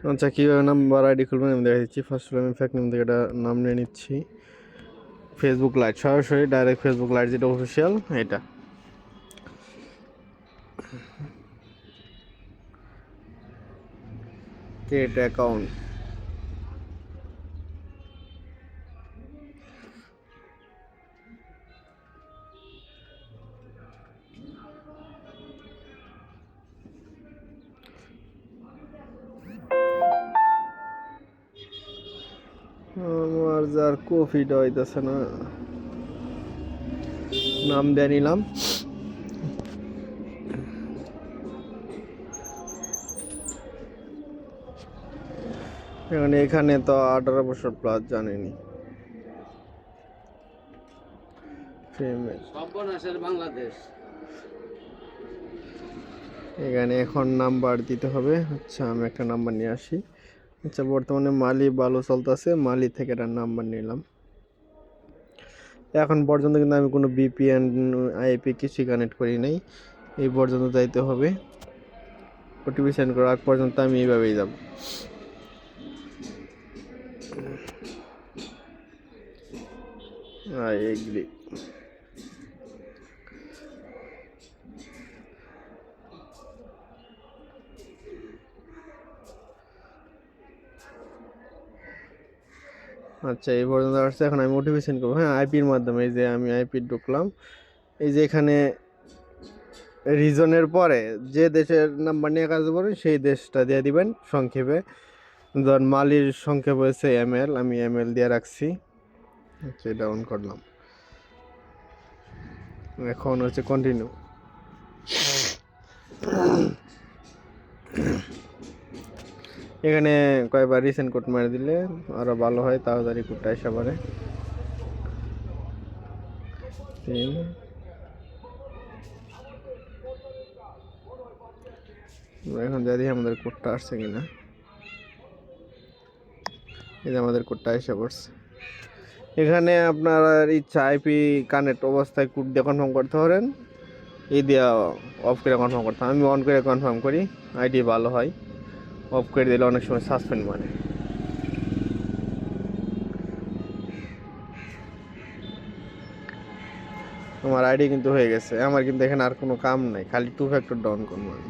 আচ্ছা, কীভাবে number ID খুলবেন আমি দেখা দিচ্ছি। ফার্স্ট আমি ফ্যাক নেম থেকে একটা নাম নিয়ে নিচ্ছি। ফেসবুক লাইট, সরাসরি ডাইরেক্ট ফেসবুক লাইট যেটা অফিসিয়াল এটা। Create account. আমার যার কপিটা হইতেছে না, নাম দিয়ে নিলাম। এখানে তো 18 বছর প্লাস জানেনি। বাংলাদেশ এখানে এখন নাম্বার দিতে হবে। আচ্ছা, আমি একটা নাম্বার নিয়ে আসি। আচ্ছা, বর্তমানে মালি ভালো চলতেছে, মালি থেকে একটা নাম্বার নিলাম। এখন পর্যন্ত কিন্তু আমি কোনো বিপিএন আইপি কিছুই কানেক্ট করি নাই। এই পর্যন্ত যাইতে হবে। ওটিপি সেন্ড করার আগ পর্যন্ত আমি এইভাবেই যাব। এগ্রি। আচ্ছা, এই পর্যন্ত আসছে। এখন আমি ওটিপি সেন্ড করবো। হ্যাঁ, আইপির মাধ্যমে। এই যে আমি আইপি ঢুকলাম। এই যে এখানে রিজনের পরে যে দেশের নাম্বার নিয়ে কাজ করেন সেই দেশটা দিয়ে দিবেন সংক্ষেপে। ধর মালির সংক্ষেপ হয়েছে এমএল, আমি এমএল দিয়ে রাখছি। আচ্ছা, এটা অন করলাম। এখন হচ্ছে কন্টিনিউ। এখানে কয়েকবার রিসেন্ট কোড মেরে দিলে আরও ভালো হয়, তাড়াতাড়ি কোডটা এসে পারে। এখন যদি আমাদের কোডটা আসছে কিনা। এই যে আমাদের কোডটা এসে পড়ছে। এখানে আপনার ইচ্ছা আইপি কানেক্ট অবস্থায় কোড দিয়ে কনফার্ম করতে পারেন, এই দিয়ে অফ করে কনফার্ম করতে হবে। আমি অন করে কনফার্ম করি, আইডি ভালো হয়। অফ করে দিলে অনেক সময় সাসপেন্ড মানে। আমার আইডি কিন্তু হয়ে গেছে। আমার কিন্তু এখানে আর কোনো কাম নাই, খালি 2 ফ্যাক্টর ডাউন করবো আমি।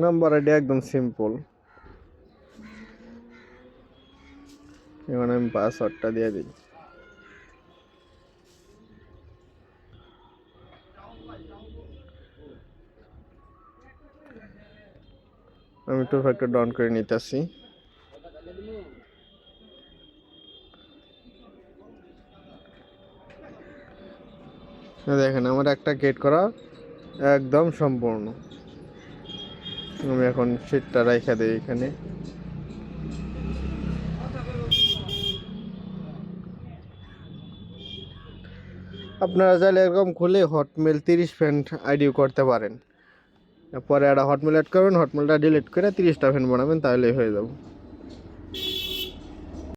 নাম্বার আইডি একদম সিম্পল। এখন আমি পাসওয়ার্ডটা দিয়ে দিই। আমি 2 ফ্যাক্টর ডাউন করে নিতেছি। দেখেন আমার একটা গেট করা একদম সম্পূর্ণ। আমি এখন সিটটা রাইখা দিই এখানে। আপনারা চাইলে এরকম খুলে হটমেল 30 ফ্রেন্ড আইডিও করতে পারেন। পরে একটা হটমেল অ্যাড করবেন, হটমেলটা ডিলিট করে 30টা ফ্রেন্ড বানাবেন, তাহলেই হয়ে যাবে।